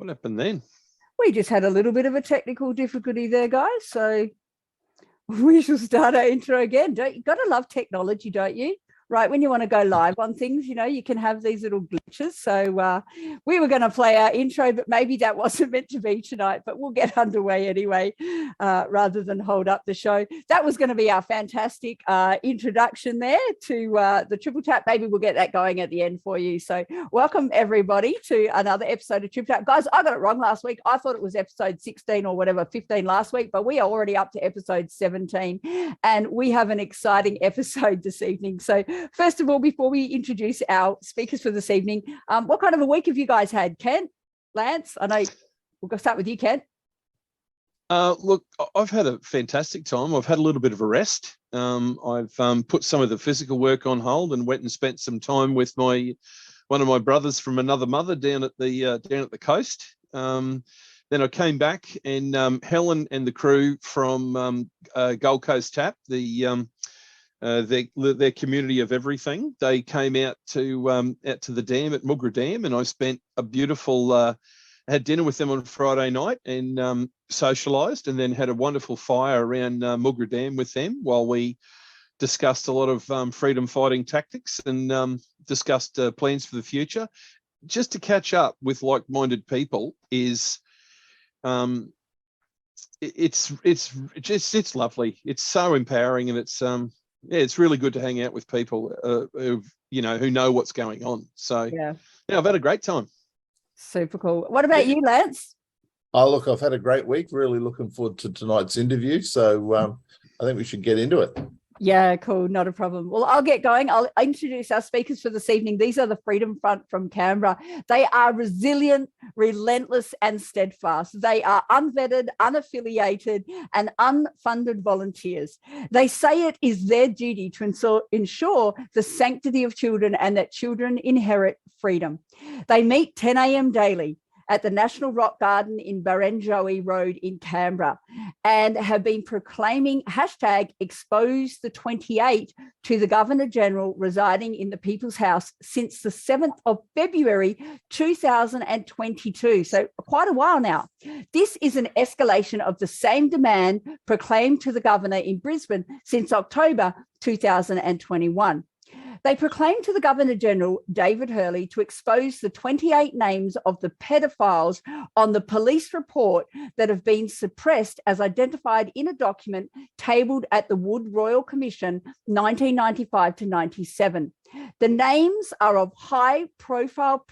What happened then? We just had a little bit of a technical difficulty there, guys. So we shall start our intro again. You got to love technology, don't you? Right, when you want to go live on things, you can have these little glitches. So we were going to play our intro, but maybe that wasn't meant to be tonight, but we'll get underway anyway, rather than hold up the show. That was going to be our fantastic introduction there to the Triple Tap. Maybe we'll get that going at the end for you. So welcome, everybody, to another episode of Triple Tap. Guys, I got it wrong last week. I thought it was episode 16 or whatever, 15 last week, but we are already up to episode 17, and we have an exciting episode this evening. So first of all, before we introduce our speakers for this evening, what kind of a week have you guys had? Kent, Lance, I know we'll start with you, Kent. Look, I've had a fantastic time. I've had a little bit of a rest. I've put some of the physical work on hold and went and spent some time with one of my brothers from another mother down at the coast. Then I came back, and Helen and the crew from Gold Coast TAP, their community of everything, they came out to the dam at Mugra Dam, and I spent a beautiful had dinner with them on Friday night and socialised, and then had a wonderful fire around Mugra Dam with them while we discussed a lot of freedom fighting tactics and discussed plans for the future. Just to catch up with like-minded people is it's lovely. It's so empowering, and it's really good to hang out with people who know what's going on. So yeah, I've had a great time. Super cool. What about you, Lance? Oh, look, I've had a great week. Really looking forward to tonight's interview. So I think we should get into it. Yeah, cool. Not a problem. Well, I'll get going. I'll introduce our speakers for this evening. These are the Freedom Front from Canberra. They are resilient, relentless, and steadfast. They are unvetted, unaffiliated, and unfunded volunteers. They say it is their duty to ensure the sanctity of children and that children inherit freedom. They meet 10 a.m. daily at the National Rock Garden in Baranjoey Road in Canberra, and have been proclaiming #ExposeThe28 to the Governor-General residing in the People's House since the 7th of February 2022, so quite a while now. This is an escalation of the same demand proclaimed to the Governor in Brisbane since October 2021. They proclaimed to the Governor-General, David Hurley, to expose the 28 names of the pedophiles on the police report that have been suppressed as identified in a document tabled at the Wood Royal Commission 1995 to 97. The names are of high-profile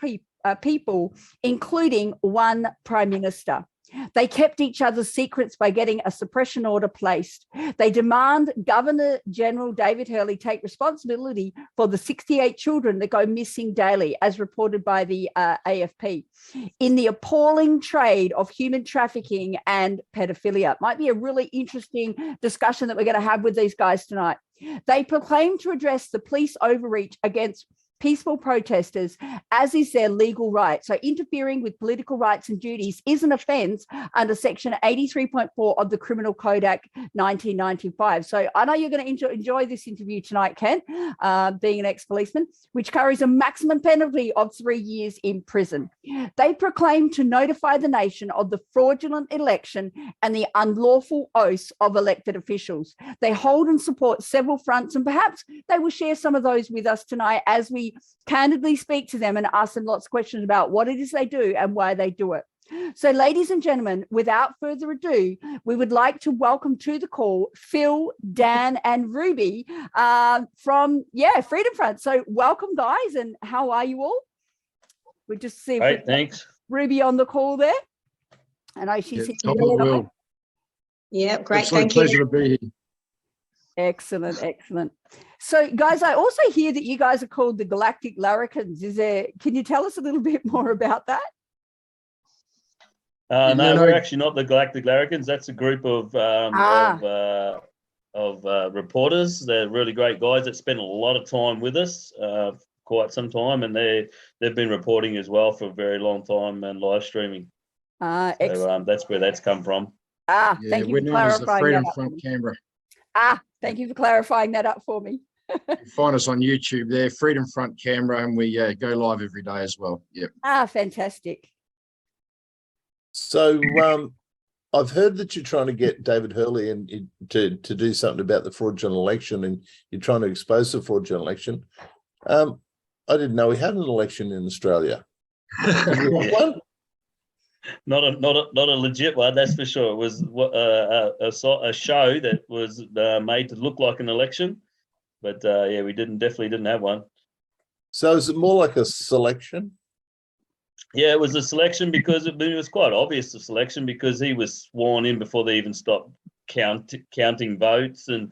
people, including one Prime Minister. They kept each other's secrets by getting a suppression order placed. They demand Governor-General David Hurley take responsibility for the 68 children that go missing daily, as reported by the AFP, in the appalling trade of human trafficking and pedophilia. Might be a really interesting discussion that we're going to have with these guys tonight. They proclaim to address the police overreach against peaceful protesters, as is their legal right. So interfering with political rights and duties is an offence under Section 83.4 of the Criminal Code Act 1995. So I know you're going to enjoy this interview tonight, Ken, being an ex-policeman, which carries a maximum penalty of 3 years in prison. They proclaim to notify the nation of the fraudulent election and the unlawful oaths of elected officials. They hold and support several fronts, and perhaps they will share some of those with us tonight as we candidly speak to them and ask them lots of questions about what it is they do and why they do it. So, ladies and gentlemen, without further ado, we would like to welcome to the call Phil, Dan, and Ruby from Freedom Front. So, welcome, guys, and how are you all? We'll just see. Great, thanks. Ruby on the call there. I know she's top of the world. Yeah, great. Absolute pleasure to be here. Excellent, excellent. So, guys, I also hear that you guys are called the Galactic Larrikins. Can you tell us a little bit more about that? No, we're actually not the Galactic Larrikins. That's a group of reporters. They're really great guys that spend a lot of time with us, quite some time, and they've been reporting as well for a very long time and live streaming. So that's where that's come from. Thank you for clarifying the Freedom Front Canberra. Thank you for clarifying that up for me. You can find us on YouTube there, Freedom Front Canberra, and we go live every day as well. Yep. Fantastic. So I've heard that you're trying to get David Hurley to do something about the fraudulent election, and you're trying to expose the fraudulent election. I didn't know we had an election in Australia. One? Not a legit one, that's for sure. It was a show that was made to look like an election, but yeah, we definitely didn't have one. So is it more like a selection? Yeah, it was a selection because it was quite obvious the selection because he was sworn in before they even stopped counting votes, and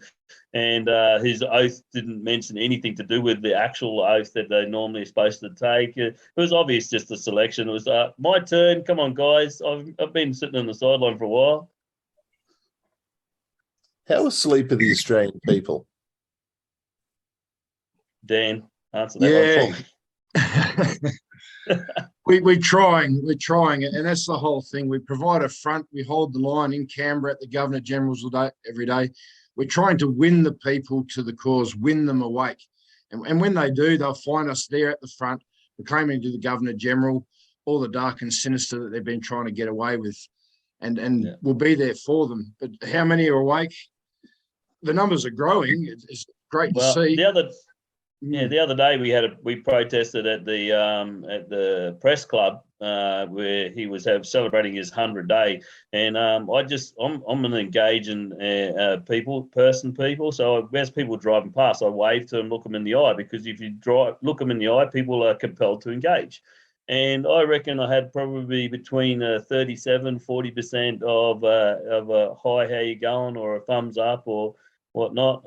his oath didn't mention anything to do with the actual oath that they normally are supposed to take. It was obvious just a selection. It was my turn. Come on, guys. I've been sitting on the sideline for a while. How asleep are the Australian people? Dan, answer that one for me. We're trying, and that's the whole thing. We provide a front, we hold the line in Canberra at the Governor General's every day. We're trying to win the people to the cause, win them awake. And when they do, they'll find us there at the front, proclaiming to the Governor General all the dark and sinister that they've been trying to get away with. And we'll be there for them. But how many are awake? The numbers are growing. It's great to see. The other day we protested at the press club where he was celebrating his 100th day, and I'm an engaging people. So as people driving past, I wave to them, look them in the eye, because if you look them in the eye, people are compelled to engage. And I reckon I had probably between 37-40% of a hi, how you going, or a thumbs up or whatnot.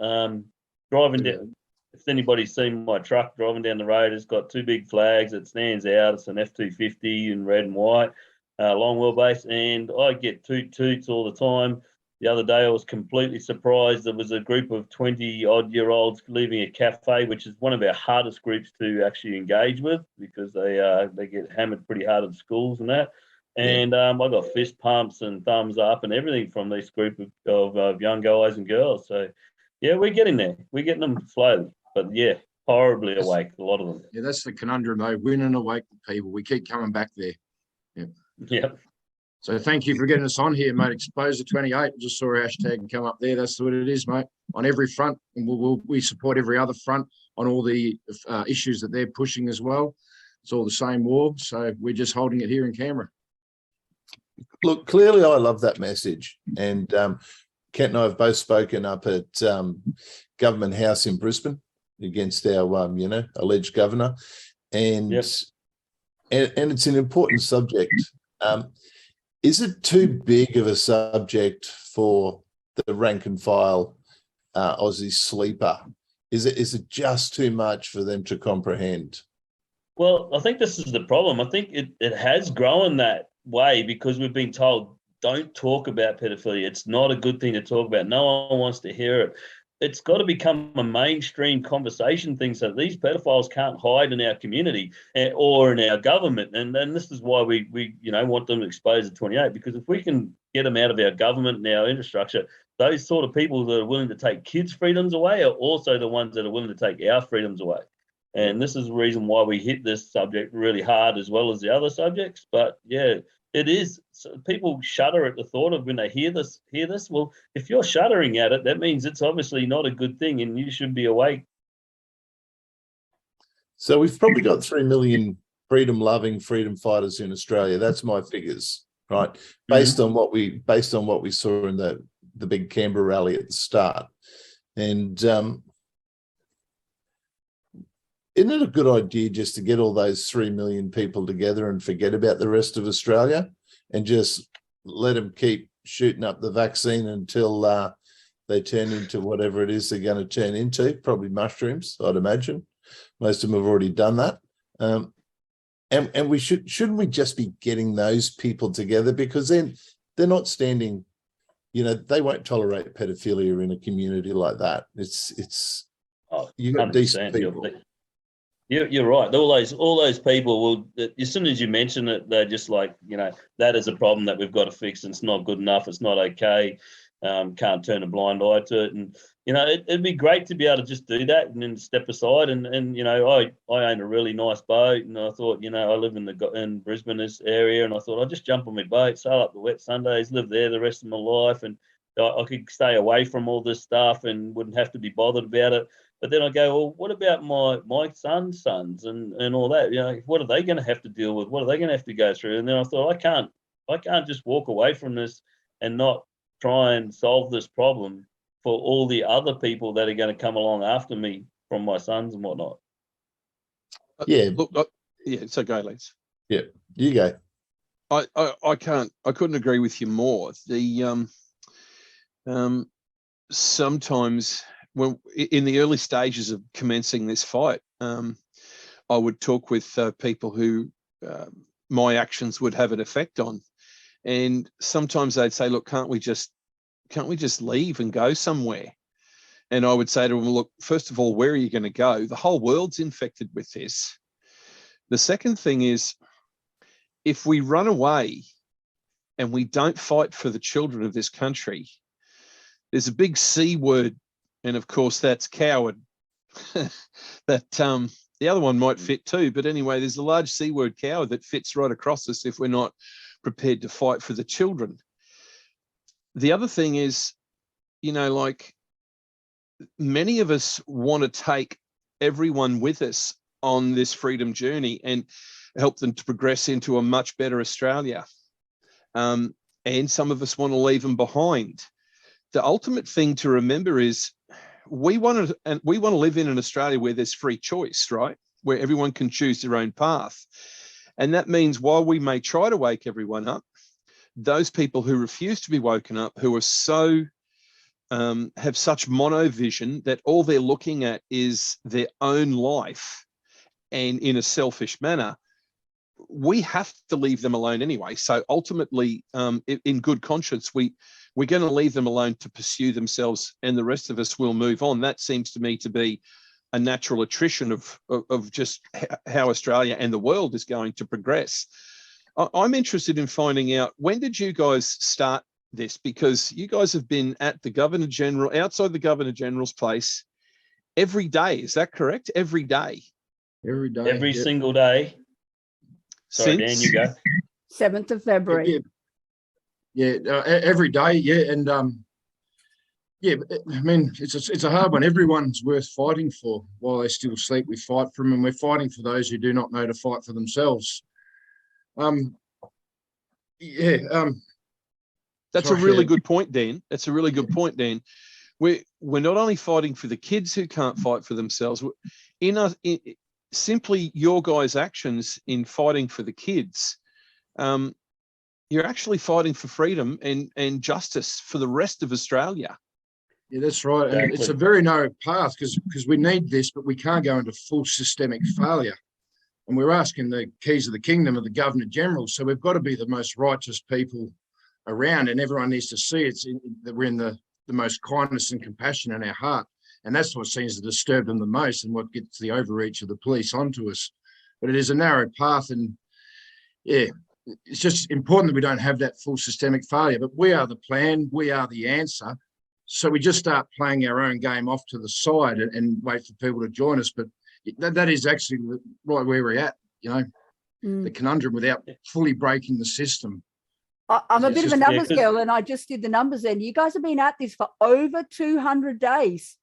Driving down. If anybody's seen my truck driving down the road, it's got two big flags. It stands out. It's an F-250 in red and white, long wheelbase, and I get toots all the time. The other day, I was completely surprised. There was a group of 20-odd-year-olds leaving a cafe, which is one of our hardest groups to actually engage with because they get hammered pretty hard at schools and that. And I got fist pumps and thumbs up and everything from this group of young guys and girls. So, yeah, we're getting there. We're getting them slowly. But yeah, horribly awake, a lot of them. Yeah, that's the conundrum though. Win and awake the people. We keep coming back there. Yeah. So thank you for getting us on here, mate. Exposure 28. Just saw a hashtag come up there. That's what it is, mate. On every front, and we support every other front on all the issues that they're pushing as well. It's all the same war. So we're just holding it here in Canberra. Look, clearly, I love that message, and Kent and I have both spoken up at Government House in Brisbane against our, alleged governor, and it's an important subject. Is it too big of a subject for the rank and file Aussie sleeper? Is it just too much for them to comprehend? Well, I think this is the problem. I think it has grown that way because we've been told, don't talk about pedophilia. It's not a good thing to talk about. No one wants to hear it. It's got to become a mainstream conversation thing so these pedophiles can't hide in our community or in our government. And this is why we want them to expose at 28, because if we can get them out of our government and our infrastructure, those sort of people that are willing to take kids' freedoms away are also the ones that are willing to take our freedoms away. And this is the reason why we hit this subject really hard as well as the other subjects. But yeah, it is. So people shudder at the thought of when they hear this. Well, if you're shuddering at it, that means it's obviously not a good thing and you should be awake. So we've probably got 3 million freedom-loving freedom fighters in Australia. That's my figures, right? Based on what we saw in the big Canberra rally at the start. And isn't it a good idea just to get all those 3 million people together and forget about the rest of Australia and just let them keep shooting up the vaccine until they turn into whatever it is they're going to turn into, probably mushrooms, I'd imagine. Most of them have already done that. And we shouldn't we just be getting those people together, because then they're not standing, they won't tolerate pedophilia in a community like that. You got decent people. You're right. All those people will, as soon as you mention it, they're just like, that is a problem that we've got to fix, and it's not good enough. It's not okay. Can't turn a blind eye to it. And, you know, it'd be great to be able to just do that and then step aside. And you know, I own a really nice boat, and I thought, you know, I live in Brisbane, this area, and I thought I'd just jump on my boat, sail up the wet Sundays, live there the rest of my life, and I could stay away from all this stuff and wouldn't have to be bothered about it. But then I go, well, what about my son's sons and all that? You know, what are they going to have to deal with? What are they going to have to go through? And then I thought, I can't just walk away from this and not try and solve this problem for all the other people that are going to come along after me from my sons and whatnot. Yeah. Look, yeah. So go, Les. Yeah, you go. I couldn't agree with you more. The sometimes when in the early stages of commencing this fight, I would talk with people who my actions would have an effect on, and sometimes they'd say, "Look, can't we just leave and go somewhere?" And I would say to them, "Look, first of all, where are you going to go? The whole world's infected with this. The second thing is, if we run away and we don't fight for the children of this country, there's a big C word, and of course that's coward." That the other one might fit too, but anyway, there's a large C word, coward, that fits right across us if we're not prepared to fight for the children. The other thing is, you know, like, many of us want to take everyone with us on this freedom journey and help them to progress into a much better Australia. And some of us want to leave them behind. The ultimate thing to remember is we want to live in an Australia where there's free choice, right? Where everyone can choose their own path. And that means while we may try to wake everyone up, those people who refuse to be woken up, who are so have such monovision that all they're looking at is their own life and in a selfish manner, we have to leave them alone anyway. So ultimately, in good conscience, we're going to leave them alone to pursue themselves, and the rest of us will move on. That seems to me to be a natural attrition of just how Australia and the world is going to progress. I'm interested in finding out, when did you guys start this? Because you guys have been at the Governor-General, outside the Governor-General's place every day. Is that correct? Every day? Every day. Every single day. Sorry, Dan, you go. 7th of February. Yeah, every day, yeah. And yeah, I mean, it's a hard one. Everyone's worth fighting for. While they still sleep, we fight for them, and we're fighting for those who do not know to fight for themselves. That's a really good point, Dan. That's a really good point, Dan. We're not only fighting for the kids who can't fight for themselves. Simply your guys' actions in fighting for the kids, you're actually fighting for freedom and justice for the rest of Australia. Yeah, that's right. And Exactly. it's a very narrow path because we need this, but we can't go into full systemic failure. And we're asking the keys of the kingdom of the Governor-General. So we've got to be the most righteous people around, and everyone needs to see that we're in the most kindness and compassion in our heart. And that's what seems to disturb them the most, and what gets the overreach of the police onto us. But it is a narrow path, and yeah, it's just important that we don't have that full systemic failure. But we are the plan, we are the answer. So we just start playing our own game off to the side and wait for people to join us. But that is actually right where we're at, you know, the conundrum without fully breaking the system. I'm a bit of a numbers girl, and I just did the numbers then. You guys have been at this for over 200 days.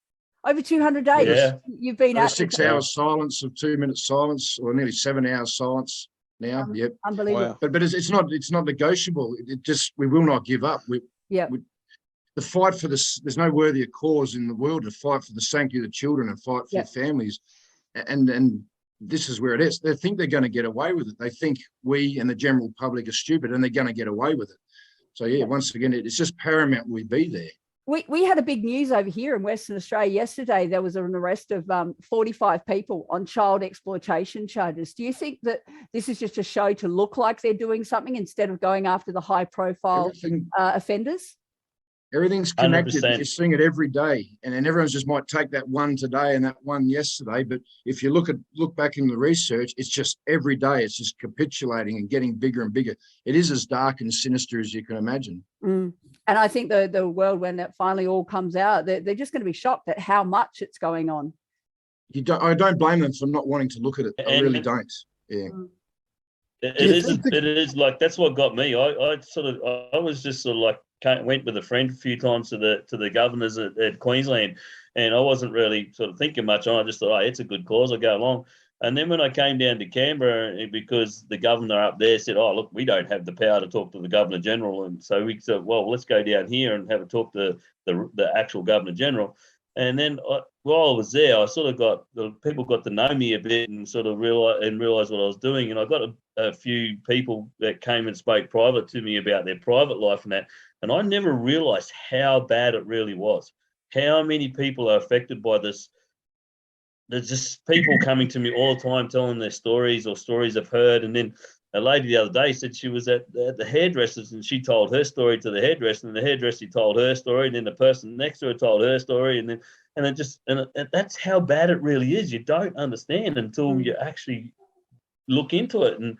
Over 200 days. Yeah. You've been at 6 hours silence of 2 minutes silence, or nearly 7 hours silence now. Yep. Unbelievable. Wow. But it's not negotiable. We will not give up. The fight for this, there's no worthier cause in the world to fight for the sanctity of the children and fight for their families. And this is where it is. They think they're going to get away with it. They think we and the general public are stupid, and they're going to get away with it. So yeah, once again, it's just paramount we be there. We had a big news over here in Western Australia yesterday. There was an arrest of 45 people on child exploitation charges. Do you think that this is just a show to look like they're doing something instead of going after the high profile offenders? Everything's connected. 100%. You're seeing it every day, and everyone just might take that one today and that one yesterday. But if you look back in the research, it's just every day. It's just capitulating and getting bigger and bigger. It is as dark and sinister as you can imagine. And I think the world, when that finally all comes out, they're just going to be shocked at how much it's going on. I don't blame them for not wanting to look at it. I really don't. Yeah. It is like, that's what got me. I was just sort of like, went with a friend a few times to the governors at Queensland, and I wasn't really sort of thinking much on it. I just thought, oh, it's a good cause, I'll go along. And then when I came down to Canberra, because the governor up there said, oh, look, we don't have the power to talk to the Governor General. And so we said, well, let's go down here and have a talk to the actual Governor General. And then while I was there, I sort of people got to know me a bit and sort of realize what I was doing. And I got a few people that came and spoke private to me about their private life and that. And I never realized how bad it really was, how many people are affected by this. There's just people coming to me all the time telling their stories or stories they've heard. And then a lady the other day said she was at the hairdresser's and she told her story to the hairdresser, and the hairdresser told her story, and then the person next to her told her story, and that's how bad it really is. You don't understand until you actually look into it. And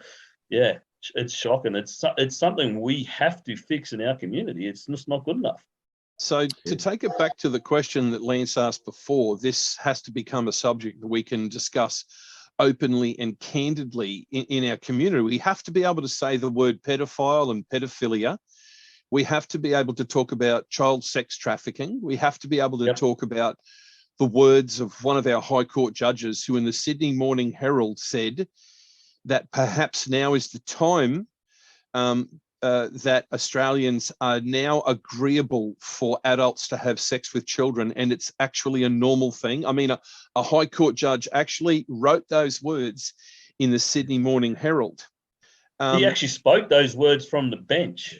yeah, it's shocking. It's something we have to fix in our community. It's just not good enough. So to take it back to the question that Lance asked before, this has to become a subject that we can discuss openly and candidly in our community. We have to be able to say the word pedophile and pedophilia. We have to be able to talk about child sex trafficking. We have to be able to talk about the words of one of our High Court judges who in the Sydney Morning Herald said that perhaps now is the time that Australians are now agreeable for adults to have sex with children, and it's actually a normal thing. I mean, a High Court judge actually wrote those words in the Sydney Morning Herald. He actually spoke those words from the bench.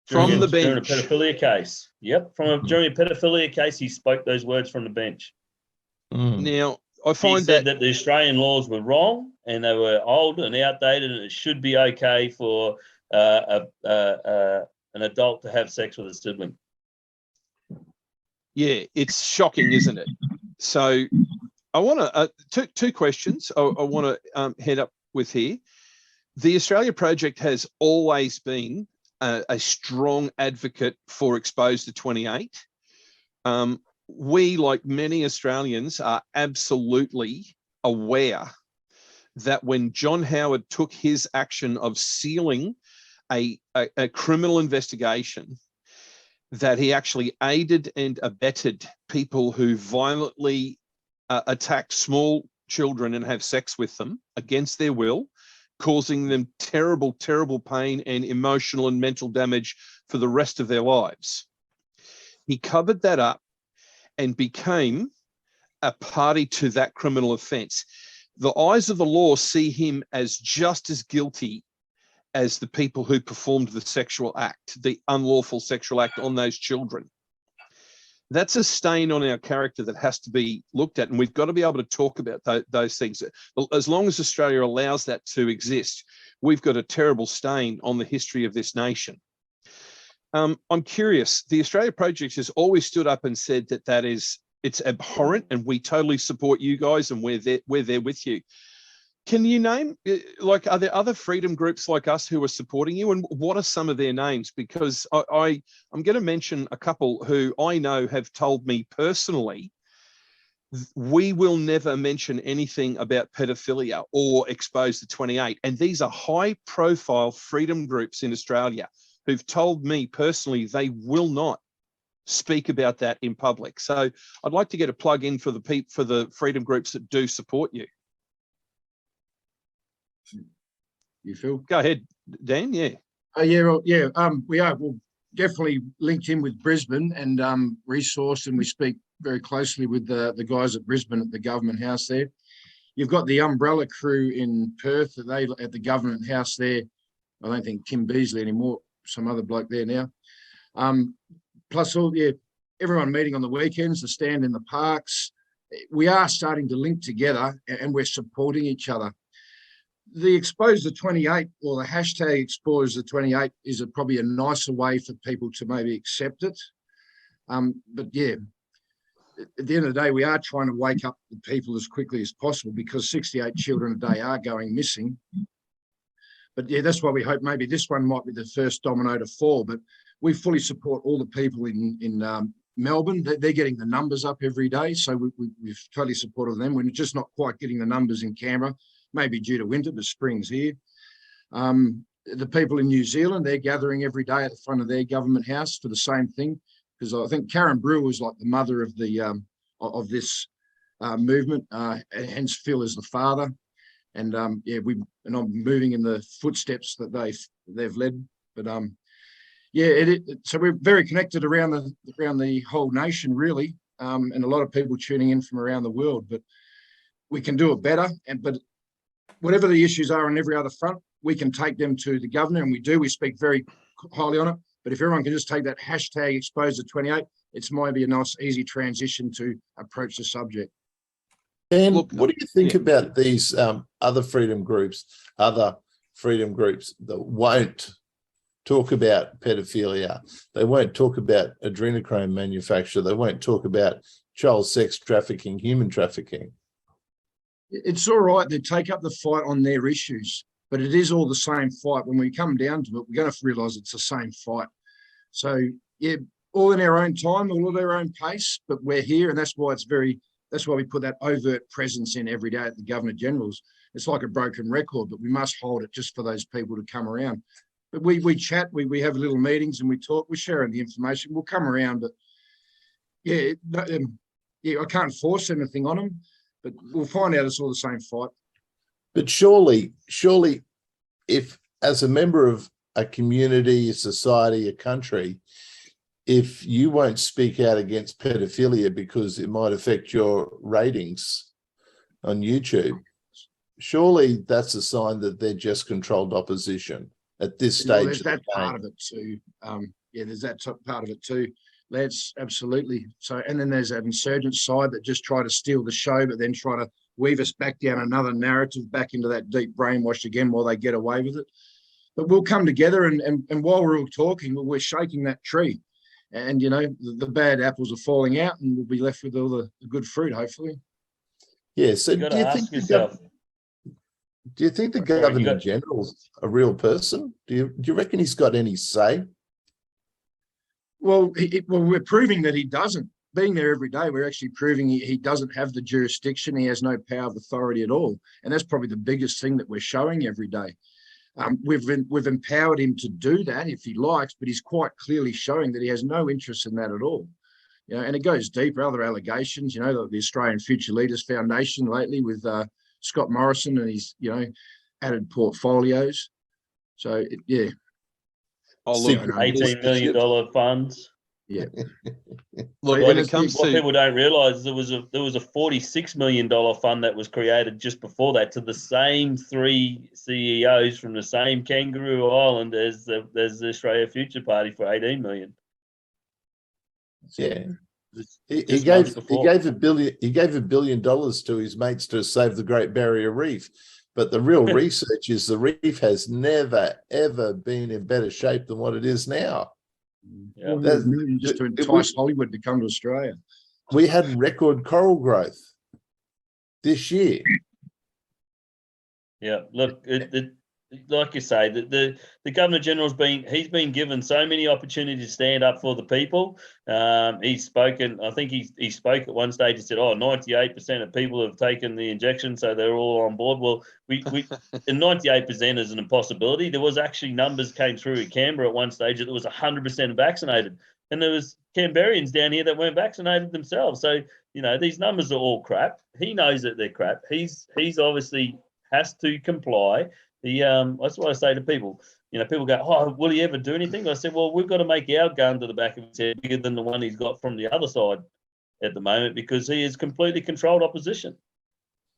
During a pedophilia case. Yep, during a pedophilia case, he spoke those words from the bench. Now, I find he said that the Australian laws were wrong and they were old and outdated, and it should be okay for an adult to have sex with a sibling. Yeah, it's shocking, isn't it? So I want to two questions I want to head up with here. The Australia Project has always been a strong advocate for Exposed to 28. We, like many Australians, are absolutely aware that when John Howard took his action of sealing a criminal investigation, that he actually aided and abetted people who violently attack small children and have sex with them against their will, causing them terrible, terrible pain and emotional and mental damage for the rest of their lives. He covered that up and became a party to that criminal offence. The eyes of the law see him as just as guilty as the people who performed the sexual act, the unlawful sexual act on those children. That's a stain on our character that has to be looked at, and we've got to be able to talk about those things. As long as Australia allows that to exist, we've got a terrible stain on the history of this nation. I'm curious, the Australia Project has always stood up and said that it's abhorrent, and we totally support you guys, and we're there with you. Can you name, like, are there other freedom groups like us who are supporting you, and what are some of their names? Because I'm going to mention a couple who I know have told me personally, we will never mention anything about pedophilia or Exposed to 28. And these are high profile freedom groups in Australia who've told me personally they will not speak about that in public. So I'd like to get a plug in for the freedom groups that do support you. You feel? Go ahead, Dan. Yeah. We're definitely linked in with Brisbane and resourced, and we speak very closely with the guys at Brisbane at the Government House there. You've got the Umbrella crew in Perth, they at the Government House there. I don't think Tim Beasley anymore, some other bloke there now. Plus everyone meeting on the weekends, the stand in the parks. We are starting to link together and we're supporting each other. The Exposed to 28 or the hashtag Exposed to 28 is probably a nicer way for people to maybe accept it. But yeah, at the end of the day, we are trying to wake up the people as quickly as possible because 68 children a day are going missing. But yeah, that's why we hope maybe this one might be the first domino to fall. But we fully support all the people in Melbourne. They're getting the numbers up every day, so we've totally supported them. We're just not quite getting the numbers in Canberra, maybe due to winter, but spring's here. The people in New Zealand, they're gathering every day at the front of their government house for the same thing, because I think Karen Brewer was like the mother of of this movement, and hence Phil is the father. And I'm moving in the footsteps that they've led. But so we're very connected around the whole nation, really, and a lot of people tuning in from around the world. But we can do it better. But whatever the issues are on every other front, we can take them to the governor, and we do. We speak very highly on it. But if everyone can just take that hashtag #Exposure28, it's might be a nice, easy transition to approach the subject. And what do you think about these other freedom groups that won't talk about pedophilia? They won't talk about adrenochrome manufacture. They won't talk about child sex trafficking, human trafficking. It's all right. They take up the fight on their issues, but it is all the same fight. When we come down to it, we're going to realise it's the same fight. So, yeah, all in our own time, all at our own pace, but we're here, and that's why we put that overt presence in every day at the Governor-General's. It's like a broken record, but we must hold it just for those people to come around. But we chat, we have little meetings and we talk, we're sharing the information. We'll come around, but I can't force anything on them, but we'll find out it's all the same fight. But surely, if as a member of a community, a society, a country, if you won't speak out against pedophilia because it might affect your ratings on YouTube, surely that's a sign that they're just controlled opposition at this stage. There's that part of it too. There's that part of it too. That's absolutely so. And then there's that insurgent side that just try to steal the show, but then try to weave us back down another narrative, back into that deep brainwash again while they get away with it. But we'll come together, and while we're all talking, we're shaking that tree. And, the bad apples are falling out, and we'll be left with all the good fruit, hopefully. Yeah, so do you think the Governor-General's a real person? Do you reckon he's got any say? Well, we're proving that he doesn't. Being there every day, we're actually proving he doesn't have the jurisdiction. He has no power of authority at all. And that's probably the biggest thing that we're showing every day. We've empowered him to do that if he likes, but he's quite clearly showing that he has no interest in that at all. And it goes deeper. Other allegations, the Australian Future Leaders Foundation lately with Scott Morrison and his, added portfolios. So $18 million funds. Yeah. Look, when it comes what people don't realise is there was a $46 million fund that was created just before that to the same three CEOs from the same Kangaroo Island as the Australia Future Party for $18 million. Yeah. He gave $1 billion to his mates to save the Great Barrier Reef. But the real research is the reef has never, ever been in better shape than what it is now. Yeah. Just to entice Hollywood to come to Australia. We had record coral growth this year. Yeah, look, like you say, the Governor-General's he's been given so many opportunities to stand up for the people. He's spoken, I think he spoke at one stage, he said, 98% of people have taken the injection, so they're all on board. Well, and 98% is an impossibility. There was actually numbers came through at Canberra at one stage that there was 100% vaccinated. And there was Canberrians down here that weren't vaccinated themselves. So, these numbers are all crap. He knows that they're crap. He's obviously has to comply. That's what I say to people. People go, will he ever do anything? I said, well, we've got to make our gun to the back of his head bigger than the one he's got from the other side at the moment, because he is completely controlled opposition.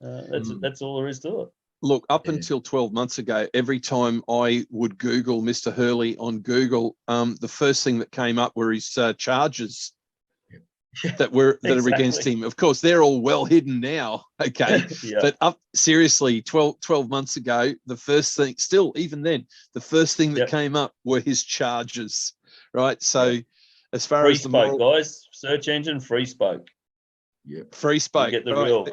That's all there is to it. Look, up until 12 months ago, every time I would Google Mr. Hurley on Google, the first thing that came up were his charges that are against him. Of course, they're all well hidden now. Okay. But seriously, 12 months ago, the first thing, still, even then, the first thing that came up were his charges. Right. So as far as the Spoke, guys, search engine Free Spoke. Yeah. Free Spoke. You get the real,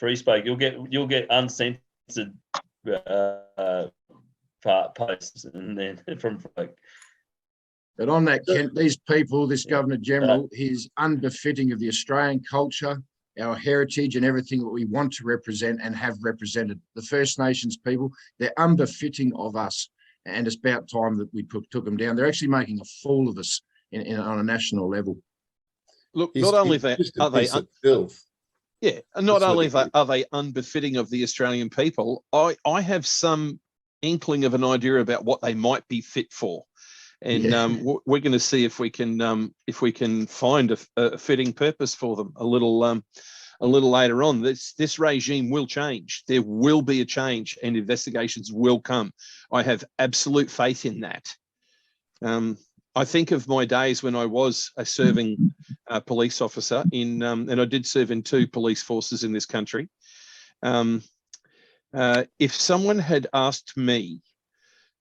Free Spoke. You'll get uncensored posts and then from Folk. But on that, Kent, these people, this Governor General, he's unbefitting of the Australian culture, our heritage, and everything that we want to represent and have represented. The First Nations people, they're unbefitting of us. And it's about time that we took them down. They're actually making a fool of us on a national level. Look, not only that, are they yeah, and not only are they unbefitting of the Australian people, I have some inkling of an idea about what they might be fit for. And we're going to see if we can find a fitting purpose for them a little later on. This regime will change. There will be a change, and investigations will come. I have absolute faith in that. I think of my days when I was a serving police officer and I did serve in 2 police forces in this country. If someone had asked me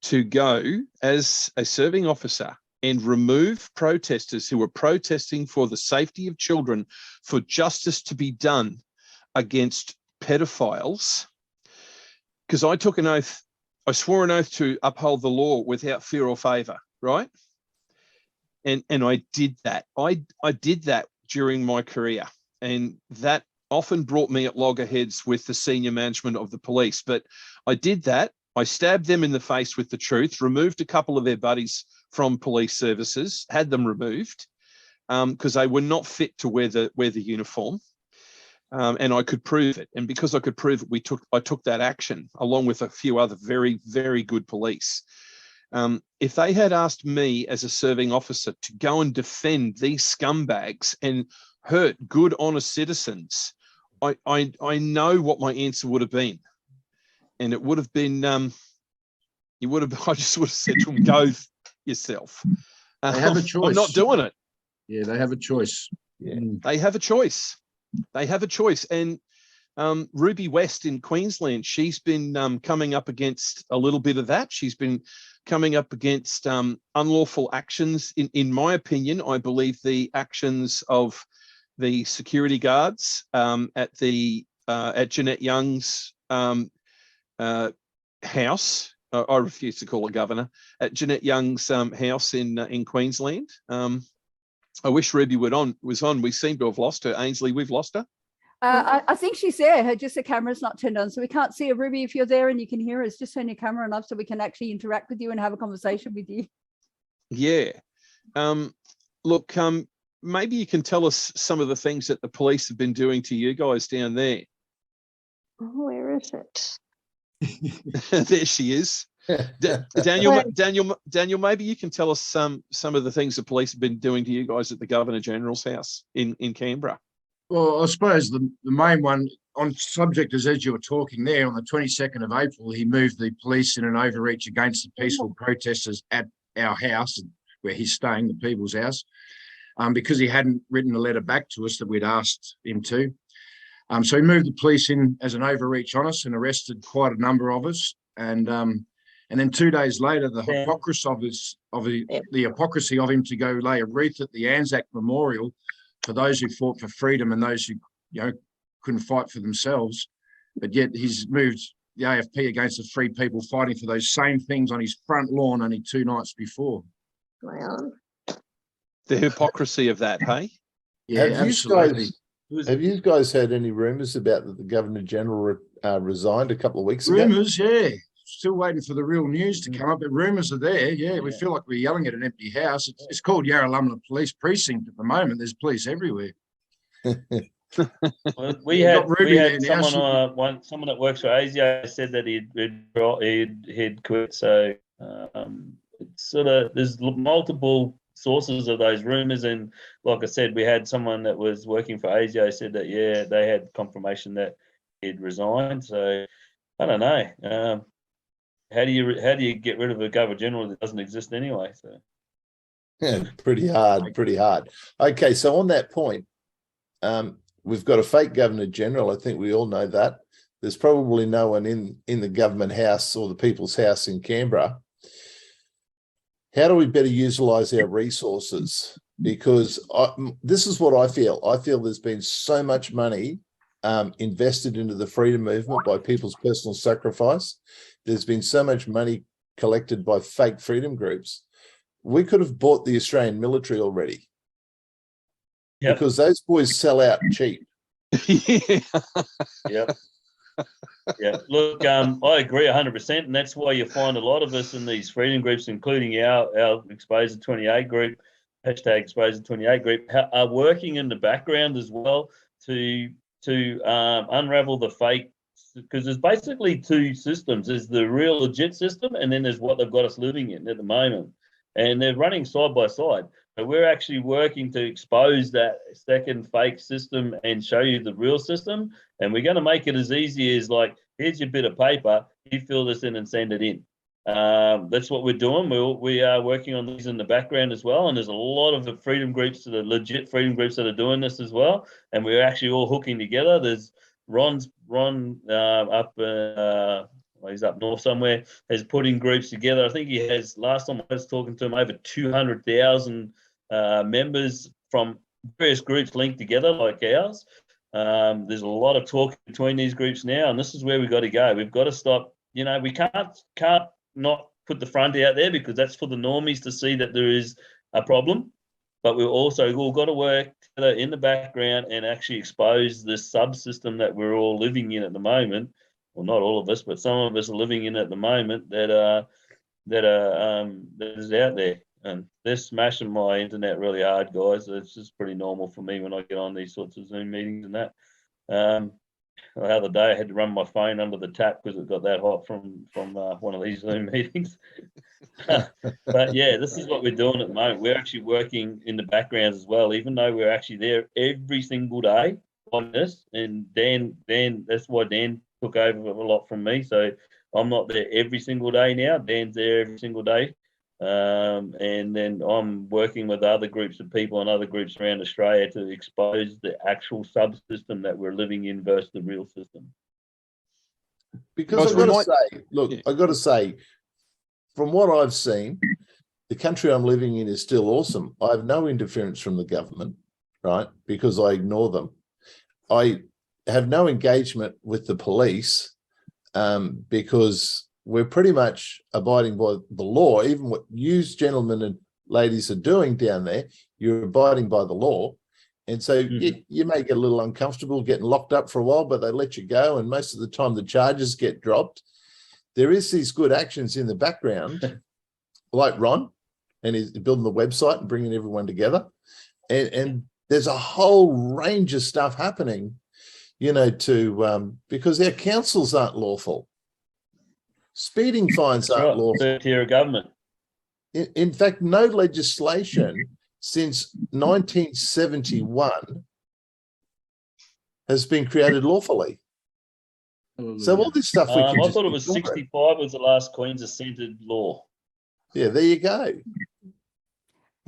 to go as a serving officer and remove protesters who were protesting for the safety of children, for justice to be done against pedophiles, because I took an oath, I swore an oath to uphold the law without fear or favour, right? And I did that. I did that during my career, and that often brought me at loggerheads with the senior management of the police. But I did that. I stabbed them in the face with the truth, removed a couple of their buddies from police services, had them removed because they were not fit to wear the uniform, and I could prove it. And because I could prove it, I took that action along with a few other very, very good police. If they had asked me as a serving officer to go and defend these scumbags and hurt good, honest citizens, I know what my answer would have been. And it would have been, I just would have said to them, go yourself. They have a choice. I'm not doing it. Yeah, they have a choice. Yeah, they have a choice. They have a choice. And Ruby West in Queensland, she's been coming up against a little bit of that. She's been coming up against unlawful actions. In my opinion, I believe the actions of the security guards at Jeanette Young's house. I refuse to call her governor, at Jeanette Young's house in Queensland. I wish Ruby was on. We seem to have lost her. Ainsley, we've lost her. I think she's there. Her camera's not turned on, so we can't see her. Ruby, if you're there and you can hear us, just turn your camera on so we can actually interact with you and have a conversation with you. Yeah. Look, maybe you can tell us some of the things that the police have been doing to you guys down there. Oh, where is it? There she is. Daniel, maybe you can tell us some of the things the police have been doing to you guys at the Governor General's house in Canberra. Well, I suppose the main one on subject is, as you were talking there, on the 22nd of April, he moved the police in an overreach against the peaceful protesters at our house, where he's staying, the People's House, because he hadn't written a letter back to us that we'd asked him to. So he moved the police in as an overreach on us and arrested quite a number of us. And then 2 days later, the hypocrisy of him to go lay a wreath at the Anzac Memorial for those who fought for freedom and those who couldn't fight for themselves. But yet he's moved the AFP against the free people fighting for those same things on his front lawn only 2 nights before. Well, the hypocrisy of that, hey? Yeah, absolutely. Have you guys had any rumours about that the Governor General resigned a couple of weeks ago? Rumours, yeah. Still waiting for the real news to come up, but rumours are there. Yeah, we feel like we're yelling at an empty house. It's called Yarralumla Police Precinct at the moment. There's police everywhere. Well, we had someone that works for ASIO said that he'd quit. So it's sort of, there's multiple sources of those rumours, and like I said, we had someone that was working for ASIO said that they had confirmation that he'd resigned. So I don't know. How do you get rid of a Governor General that doesn't exist anyway? So yeah, pretty hard. Okay, so on that point, we've got a fake Governor General. I think we all know that. There's probably no one in the government house or the People's House in Canberra. How do we better utilise our resources? Because this is what I feel. I feel there's been so much money invested into the freedom movement by people's personal sacrifice. There's been so much money collected by fake freedom groups. we could have bought the Australian military already. Yep. Because those boys sell out cheap. Yeah. Yep. Yeah. Look, I agree 100%, and that's why you find a lot of us in these freedom groups, including our Exposure 28 group, hashtag Exposure 28 group, are working in the background as well to unravel the fake, because there's basically two systems. There's the real legit system, and then there's what they've got us living in at the moment. And they're running side by side. But we're actually working to expose that second fake system and show you the real system. And we're going to make it as easy as, like, here's your bit of paper, you fill this in and send it in. That's what we're doing. We are working on these in the background as well. And there's a lot of the freedom groups, the legit freedom groups, that are doing this as well. And we're actually all hooking together. There's Ron up, he's up north somewhere, has put in groups together. I think he has, last time I was talking to him, over 200,000 members from various groups linked together like ours. There's a lot of talk between these groups now, and this is where we've got to go. We've got to stop. We can't not put the front out there, because that's for the normies to see that there is a problem. But we've also all got to work together in the background and actually expose this subsystem that we're all living in at the moment. Well, not all of us, but some of us are living in at the moment that is out there. And they're smashing my internet really hard, guys. It's just pretty normal for me when I get on these sorts of Zoom meetings and that. The other day I had to run my phone under the tap because it got that hot from one of these Zoom meetings. But yeah, this is what we're doing at the moment. We're actually working in the background as well, even though we're actually there every single day on this. And Dan, that's why Dan took over a lot from me. So I'm not there every single day now. Dan's there every single day. And then I'm working with other groups of people and other groups around Australia to expose the actual subsystem that we're living in versus the real system. Because I've got to say, from what I've seen, the country I'm living in is still awesome. I have no interference from the government, right? Because I ignore them. I have no engagement with the police because we're pretty much abiding by the law. Even what you gentlemen and ladies are doing down there, you're abiding by the law. And so you may get a little uncomfortable getting locked up for a while, but they let you go. And most of the time the charges get dropped. There is these good actions in the background, like Ron, and he's building the website and bringing everyone together. And there's a whole range of stuff happening, because our councils aren't lawful. Speeding fines aren't lawful. Third tier of government. In fact, no legislation since 1971 has been created lawfully. So all this stuff I thought it was 65 was the last Queen's assented law. Yeah, there you go.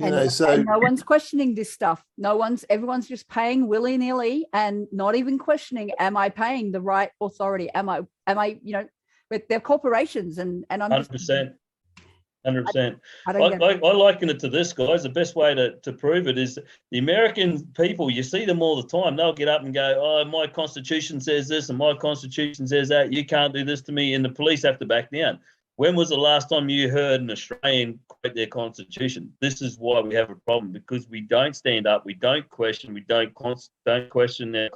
And no one's questioning this stuff. Everyone's just paying willy-nilly and not even questioning, am I paying the right authority? Am I, but they're corporations and I'm 100%. 100%. I liken it to this, guys. The best way to prove it is the American people, you see them all the time. They'll get up and go, oh, my constitution says this and my constitution says that. You can't do this to me. And the police have to back down. When was the last time you heard an Australian quote their constitution? This is why we have a problem, because we don't stand up, we don't question, we don't question our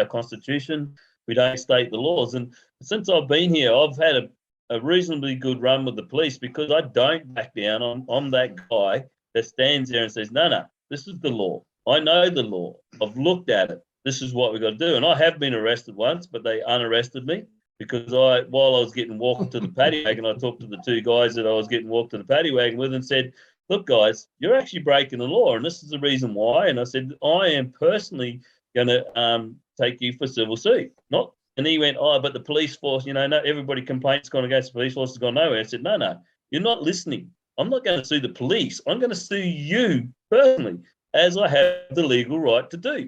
constitution, we don't state the laws. And since I've been here, I've had a reasonably good run with the police because I don't back down. I'm that guy that stands there and says, no, this is the law. I know the law. I've looked at it. This is what we've got to do. And I have been arrested once, but they unarrested me. Because while I was getting walked to the paddy wagon, I talked to the two guys that I was getting walked to the paddy wagon with and said, look, guys, you're actually breaking the law. And this is the reason why. And I said, I am personally going to take you for civil suit. And he went, oh, but the police force, not everybody complains going against the police force has gone nowhere. I said, no, you're not listening. I'm not going to sue the police. I'm going to sue you personally, as I have the legal right to do.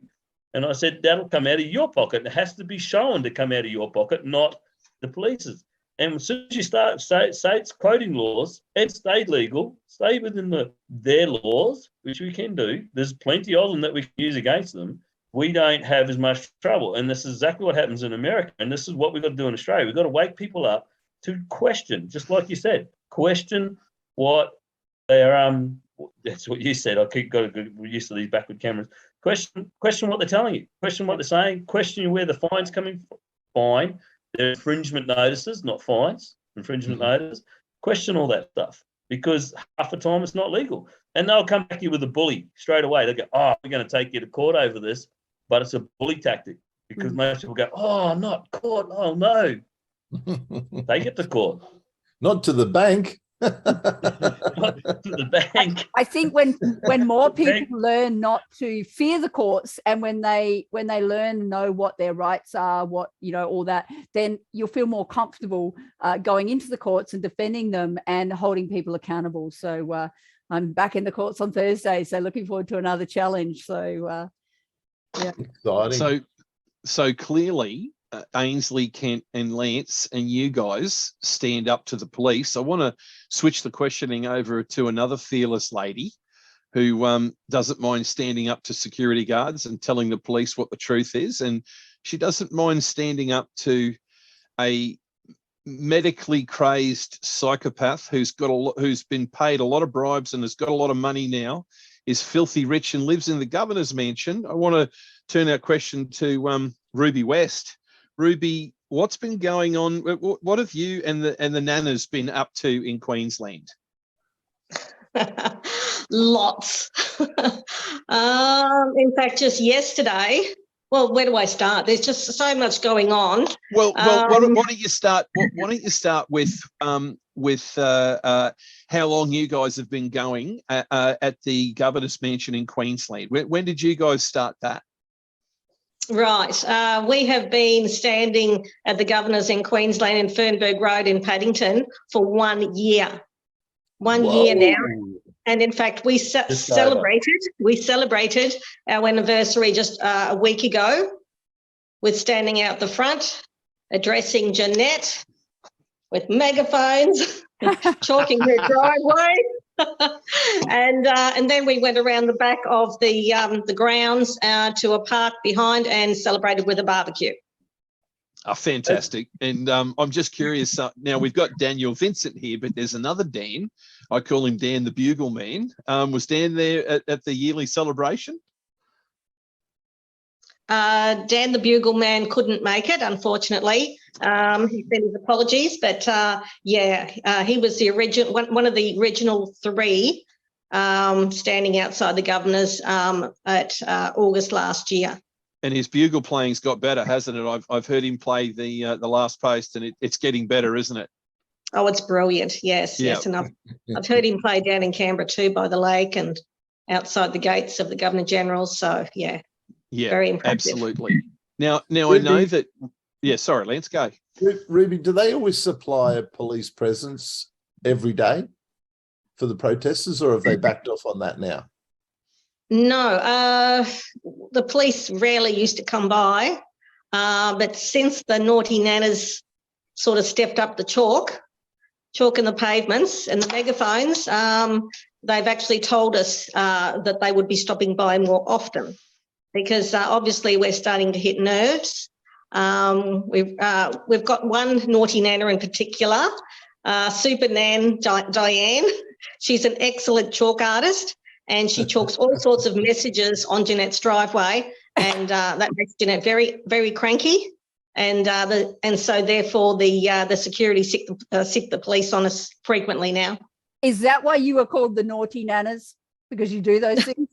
And I said, that'll come out of your pocket. It has to be shown to come out of your pocket, not the police's. And as soon as you start states quoting laws and stay legal, stay within their laws, which we can do. There's plenty of them that we can use against them. We don't have as much trouble. And this is exactly what happens in America. And this is what we've got to do in Australia. We've got to wake people up to question, just like you said, question what they're that's what you said. I keep got to get used to these backward cameras. Question what they're telling you. Question what they're saying. Question where the fine's coming from. Fine. They're infringement notices, not fines. Infringement notices. Question all that stuff, because half the time it's not legal. And they'll come back to you with a bully straight away. They'll go, oh, we're going to take you to court over this, but it's a bully tactic, because most people go, oh, not court. Oh, no. Take it to court. Not to the bank. Not to the bank. I think when more people learn not to fear the courts, and when they learn and know what their rights are, what, you know, all that, then you'll feel more comfortable going into the courts and defending them and holding people accountable. So I'm back in the courts on Thursday, so looking forward to another challenge. So yeah. Exciting. So clearly, Ainsley, Kent and Lance and you guys stand up to the police. I want to switch the questioning over to another fearless lady who doesn't mind standing up to security guards and telling the police what the truth is. And she doesn't mind standing up to a medically crazed psychopath who's been paid a lot of bribes and has got a lot of money now, is filthy rich and lives in the governor's mansion. I want to turn our question to Ruby West. Ruby, what's been going on? What have you and the nanas been up to in Queensland? Lots. In fact, just yesterday. Well, where do I start? There's just so much going on. Well, why don't you start? Why don't you start with how long you guys have been going at the governor's mansion in Queensland? When did you guys start that? Right. We have been standing at the Governor's in Queensland in Fernberg Road in Paddington for 1 year. One year now. And in fact, we celebrated our anniversary just a week ago with standing out the front, addressing Jeanette with megaphones, chalking her driveway. And then we went around the back of the grounds to a park behind and celebrated with a barbecue. Oh, fantastic. And I'm just curious, now we've got Daniel Vincent here, but there's another Dan. I call him Dan the Bugle Man. Was Dan there at the yearly celebration? Dan the Bugle Man couldn't make it, unfortunately. He sent his apologies, but he was the original one of the original three standing outside the Governor's at August last year. And his bugle playing's got better, hasn't it? I've heard him play the last post, and it's getting better, isn't it? Oh, it's brilliant. Yes, yeah. Yes, and I've heard him play down in Canberra too, by the lake and outside the gates of the Governor General. So yeah, very impressive. Absolutely. Now Ruby, I know that. Yeah, sorry, Lance, go. Ruby, do they always supply a police presence every day for the protesters, or have they backed off on that now? No, the police rarely used to come by, but since the naughty nanas sort of stepped up the chalk in the pavements and the megaphones, they've actually told us that they would be stopping by more often, because obviously we're starting to hit nerves. We've got one naughty nana in particular, Super Nan Diane. She's an excellent chalk artist, and she chalks all sorts of messages on Jeanette's driveway, and that makes Jeanette very, very cranky. And so therefore the security sick the police on us frequently now. Is that why you were called the naughty nanas? Because you do those things?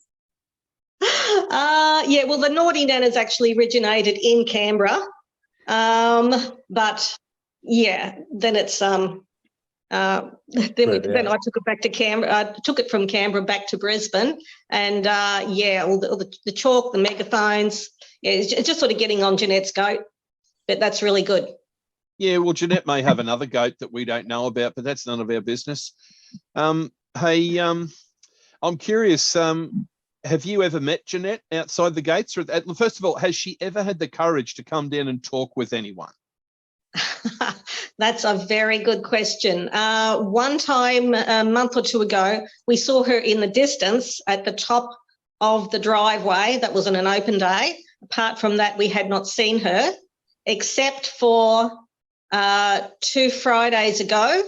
Yeah, well, the naughty nanas actually originated in Canberra, but yeah, then it's then I took it back to Canberra. I took it from Canberra back to Brisbane, and all the chalk, the megaphones. Yeah, it's just sort of getting on Jeanette's goat, but that's really good. Yeah, well, Jeanette may have another goat that we don't know about, but that's none of our business. Hey, I'm curious. Have you ever met Jeanette outside the gates? Or first of all, has she ever had the courage to come down and talk with anyone? That's a very good question. One time, a month or two ago, we saw her in the distance at the top of the driveway. That was on an open day. Apart from that, we had not seen her, except for 2 Fridays ago,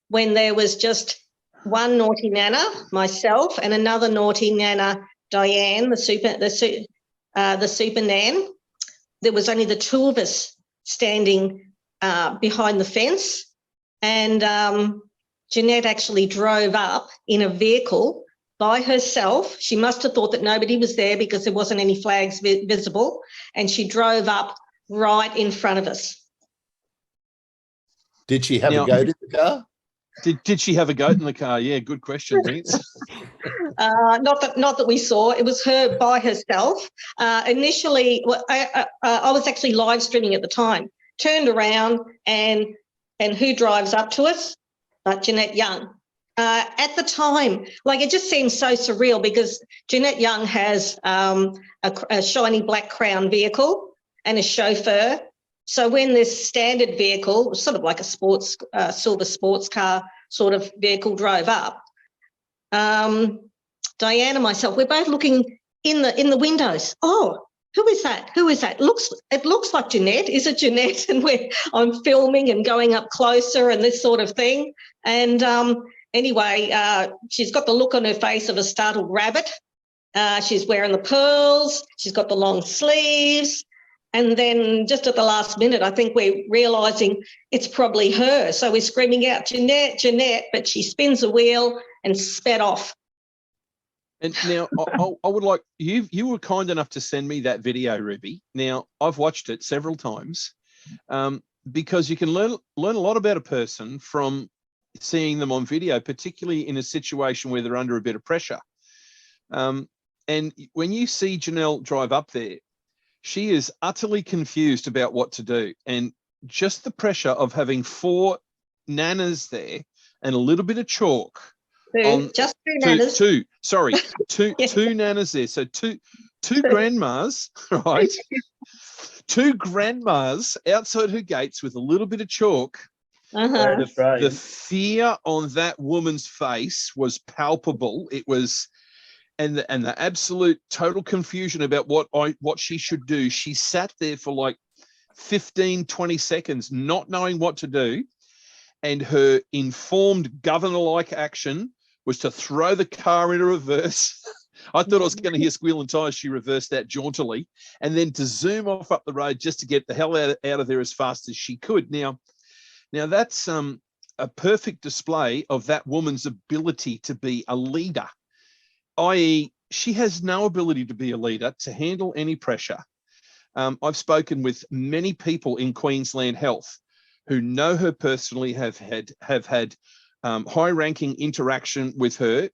when there was just one naughty nana, myself, and another naughty nana, Diane, the super nan. There was only the two of us standing behind the fence, and Jeanette actually drove up in a vehicle by herself. She must have thought that nobody was there because there wasn't any flags visible, and she drove up right in front of us. Did she have a goat in the car? Did she have a goat in the car? Yeah, good question, Vince. Not that we saw. It was her by herself. Initially, I was actually live streaming at the time. Turned around, and who drives up to us? Jeanette Young. At the time, like, it just seems so surreal because Jeanette Young has a shiny black Crown vehicle and a chauffeur. So when this standard vehicle, sort of like a silver sports car sort of vehicle, drove up, Diane and myself, we're both looking in the windows. Oh, who is that? Who is that? It looks like Jeanette. Is it Jeanette? And I'm filming and going up closer and this sort of thing. And anyway, she's got the look on her face of a startled rabbit. She's wearing the pearls. She's got the long sleeves. And then just at the last minute, I think we're realising it's probably her. So we're screaming out, Jeanette, Jeanette, but she spins a wheel and sped off. And now I would like, you were kind enough to send me that video, Ruby. Now, I've watched it several times because you can learn a lot about a person from seeing them on video, particularly in a situation where they're under a bit of pressure. And when you see Janelle drive up there, she is utterly confused about what to do. And just the pressure of having 4 nanas there and a little bit of chalk. Just 2 nanas. Two nanas there. So two grandmas, right? 2 grandmas outside her gates with a little bit of chalk. The fear on that woman's face was palpable. It was... And the absolute total confusion about what she should do. She sat there for like 15, 20 seconds, not knowing what to do. And her informed governor-like action was to throw the car into reverse. I thought I was going to hear squealing tires. She reversed that jauntily. And then to zoom off up the road just to get the hell out of there as fast as she could. Now that's a perfect display of that woman's ability to be a leader. I.e., she has no ability to be a leader, to handle any pressure. I've spoken with many people in Queensland Health who know her personally, have had high-ranking interaction with her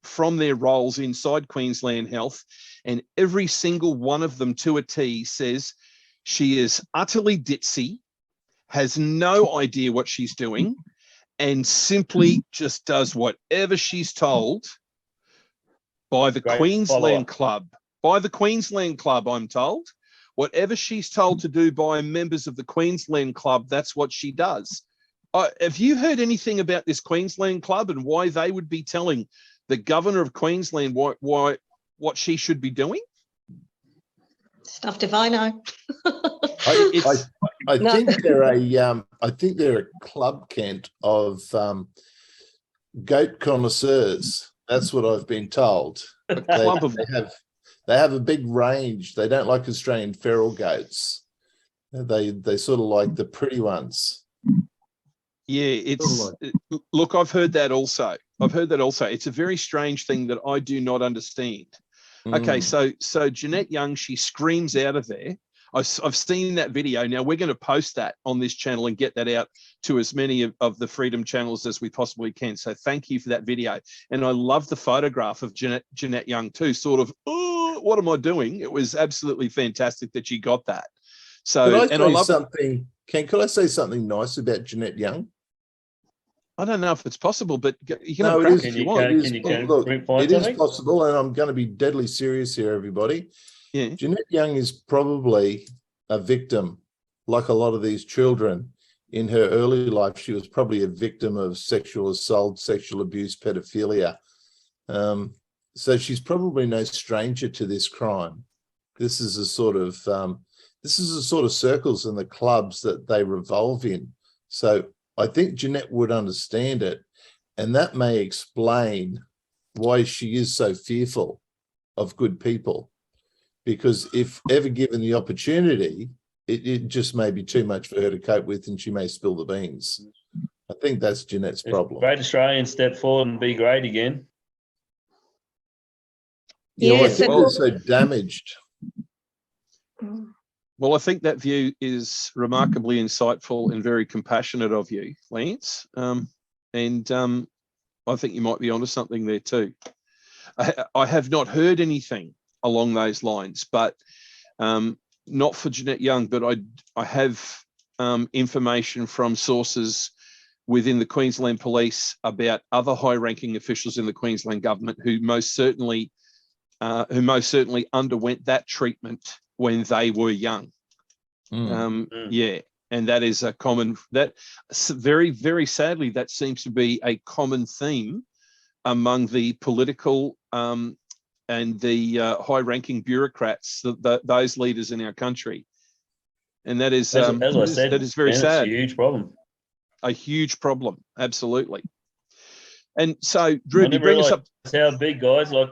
from their roles inside Queensland Health, and every single one of them to a T says she is utterly ditzy, has no idea what she's doing, and simply just does whatever she's told by the Queensland Club. By the Queensland Club, I'm told. Whatever she's told to do by members of the Queensland Club, that's what she does. Have you heard anything about this Queensland Club and why they would be telling the governor of Queensland what she should be doing? Stuff if I know. I think they're a club, Kent, of goat connoisseurs. That's what I've been told. They have a big range. They don't like Australian feral goats. They sort of like the pretty ones. Yeah, look, I've heard that also. It's a very strange thing that I do not understand. Okay, so Jeanette Young, she screams out of there. I've seen that video. Now we're going to post that on this channel and get that out to as many of the Freedom channels as we possibly can. So thank you for that video. And I love the photograph of Jeanette Young too, sort of, oh, what am I doing? It was absolutely fantastic that she got that. So, could I say something nice about Jeanette Young? I don't know if it's possible, but you can have a crack if you want. It is possible, and I'm going to be deadly serious here, everybody. Yeah. Jeanette Young is probably a victim, like a lot of these children. In her early life, she was probably a victim of sexual assault, sexual abuse, pedophilia. So she's probably no stranger to this crime. This is the sort of circles and the clubs that they revolve in. So I think Jeanette would understand it. And that may explain why she is so fearful of good people. Because if ever given the opportunity, it just may be too much for her to cope with, and she may spill the beans. I think that's Jeanette's problem. Great Australians step forward and be great again. I think we're so damaged. Well, I think that view is remarkably insightful and very compassionate of you, Lance. And I think you might be onto something there too. I have not heard anything along those lines, but not for Jeanette Young, but I have information from sources within the Queensland Police about other high-ranking officials in the Queensland government who most certainly underwent that treatment when they were young. Yeah, and that is a common, that very, very sadly, that seems to be a common theme among the political and the high-ranking bureaucrats, those leaders in our country. And that is, as I said, that is very sad. It's a huge problem. A huge problem, absolutely. And so, Drew, you bring us up. How big, guys? I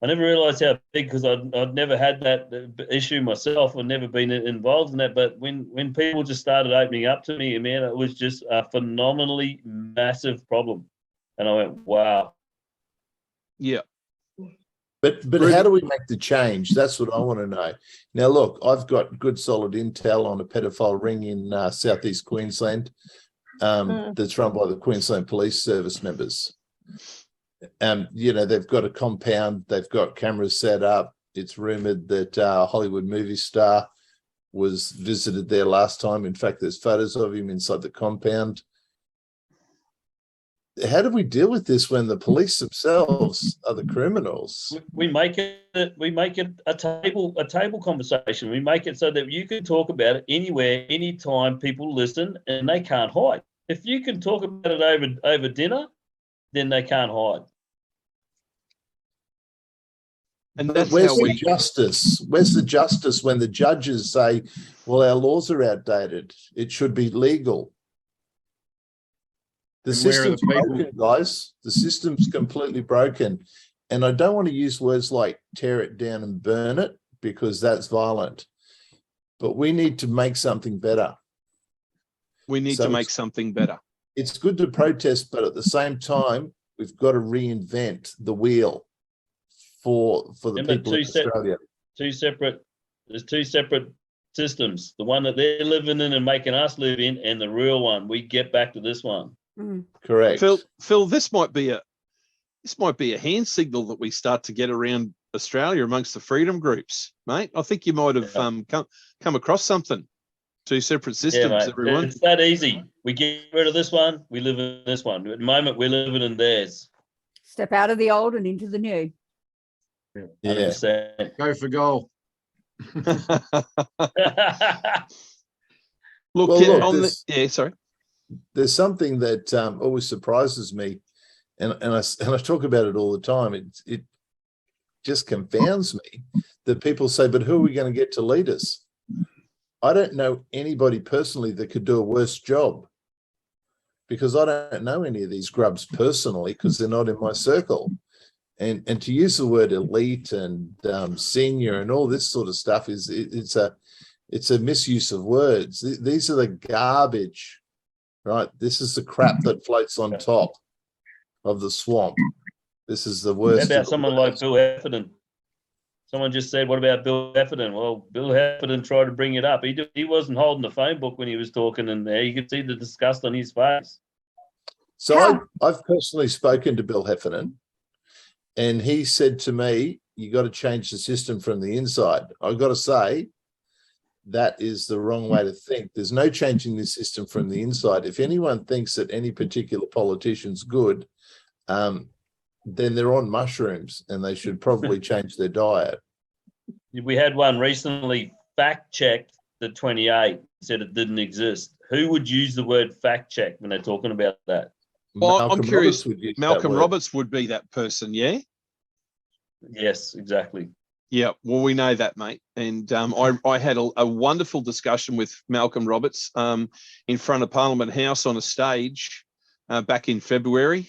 never realised how big, because I'd never had that issue myself. I'd never been involved in that. But when people just started opening up to me, man, it was just a phenomenally massive problem. And I went, wow. Yeah. But how do we make the change? That's what I want to know. Now, look, I've got good solid intel on a pedophile ring in southeast Queensland that's run by the Queensland Police Service members. They've got a compound, they've got cameras set up. It's rumoured that a Hollywood movie star was visited there last time. In fact, there's photos of him inside the compound. How do we deal with this when the police themselves are the criminals? We make it a table conversation. We make it so that you can talk about it anywhere, anytime. People listen, and they can't hide. If you can talk about it over dinner, then they can't hide. And that's where's the justice? Where's the justice when the judges say, well, our laws are outdated, it should be legal? The system's broken, guys. The system's completely broken. And I don't want to use words like tear it down and burn it, because that's violent. But we need to make something better. We need to make something better. It's good to protest, but at the same time, we've got to reinvent the wheel for the people of Australia. There's two separate systems. The one that they're living in and making us live in, and the real one. We get back to this one. Correct. Phil, this might be a hand signal that we start to get around Australia amongst the freedom groups, mate. I think you might have come across something. Two separate systems, mate. everyone. It's that easy. We get rid of this one, we live in this one. At the moment, we're living in theirs. Step out of the old and into the new. Yeah. 100%. Go for goal. Sorry. There's something that always surprises me, and I talk about it all the time. It just confounds me that people say, "But who are we going to get to lead us?" I don't know anybody personally that could do a worse job, because I don't know any of these grubs personally, because they're not in my circle. And to use the word elite and senior and all this sort of stuff it's a misuse of words. These are the garbage. Right, this is the crap that floats on top of the swamp. This is the worst. How about someone like Bill Heffernan? Someone just said, "What about Bill Heffernan?" Well, Bill Heffernan tried to bring it up. He wasn't holding the phone book when he was talking, and there you could see the disgust on his face. So I've personally spoken to Bill Heffernan, and he said to me, "You got to change the system from the inside." I've got to say, that is the wrong way to think. There's no changing the system from the inside. If anyone thinks that any particular politician's good, then they're on mushrooms, and they should probably change their diet. We had one recently fact-checked the 28, said it didn't exist. Who would use the word fact-check when they're talking about that? Well, I'm curious. Malcolm Roberts would be that person, yeah? Yes, exactly. Yeah, well, we know that, mate. And I had a wonderful discussion with Malcolm Roberts in front of Parliament House on a stage back in February,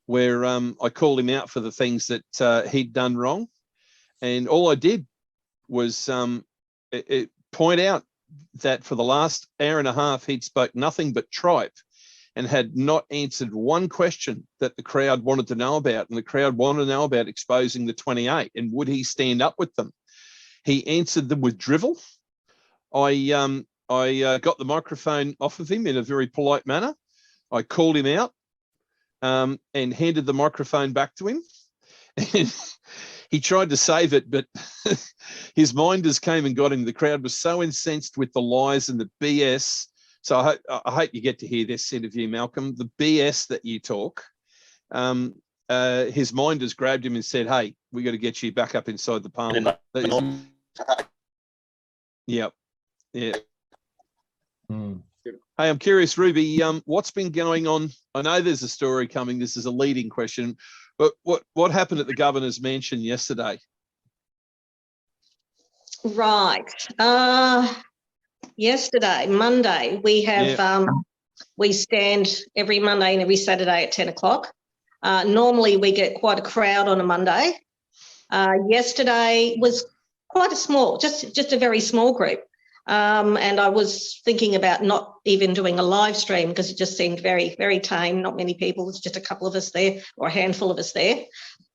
where I called him out for the things that he'd done wrong. And all I did was point out that for the last hour and a half, he'd spoke nothing but tripe and had not answered one question that the crowd wanted to know about. And the crowd wanted to know about exposing the 28 and would he stand up with them? He answered them with drivel. I got the microphone off of him in a very polite manner. I called him out and handed the microphone back to him. And he tried to save it, but his minders came and got him. The crowd was so incensed with the lies and the BS. So I hope you get to hear this interview, Malcolm. The BS that you talk, his minders grabbed him and said, "Hey, we got to get you back up inside the parliament." Yep. Yeah. Hey, I'm curious, Ruby, what's been going on? I know there's a story coming. This is a leading question, but what happened at the governor's mansion yesterday? Right. Yesterday, Monday, we have we stand every Monday and every Saturday at 10 o'clock. Normally, we get quite a crowd on a Monday. Yesterday was quite a small, just a very small group. And I was thinking about not even doing a live stream because it just seemed very, very tame. Not many people. It's just a couple of us there or a handful of us there.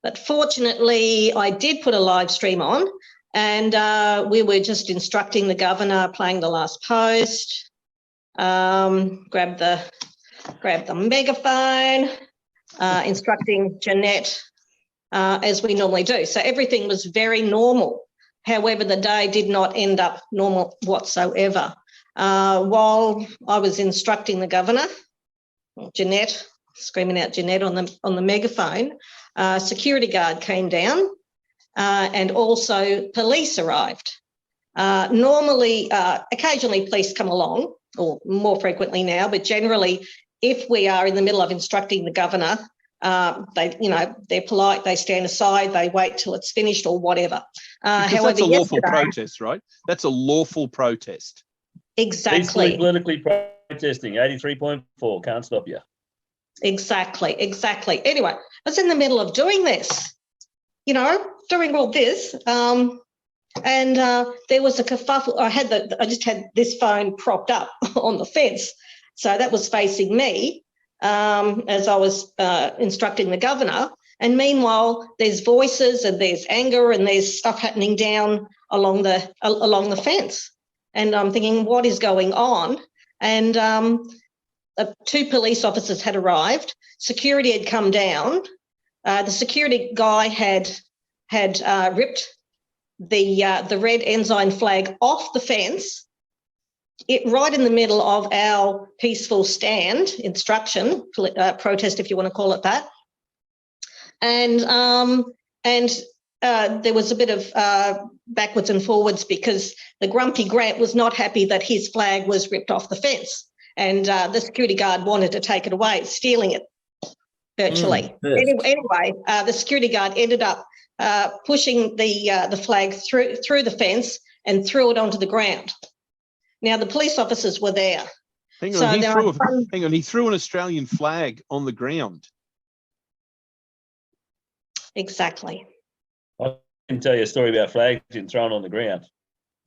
But fortunately, I did put a live stream on and we were just instructing the governor, playing the last post, grab the megaphone, instructing Jeanette as we normally do. So everything was very normal. However, the day did not end up normal whatsoever. While I was instructing the governor, Jeanette, screaming out Jeanette on the megaphone, a security guard came down and also police arrived. Normally, occasionally police come along, or more frequently now, but generally if we are in the middle of instructing the governor, they're polite, they stand aside, they wait till it's finished or whatever. However, that's a lawful protest, right? That's a lawful protest. Exactly. Peacefully, politically protesting, 83.4, can't stop you. Exactly. Anyway, I was in the middle of doing this, doing all this, and there was a kerfuffle. I just had this phone propped up on the fence, so that was facing me. As I was instructing the governor. And meanwhile, there's voices and there's anger and there's stuff happening down along the fence. And I'm thinking, what is going on? And 2 police officers had arrived. Security had come down. The security guy had ripped the red ensign flag off the fence, right in the middle of our peaceful stand, instruction, protest, if you want to call it that. And there was a bit of backwards and forwards because the grumpy Grant was not happy that his flag was ripped off the fence, and the security guard wanted to take it away, stealing it virtually. Yes. Anyway, the security guard ended up pushing the flag through the fence and threw it onto the ground. Now, the police officers were there. Hang on, he threw an Australian flag on the ground. Exactly. I can tell you a story about flags being thrown on the ground.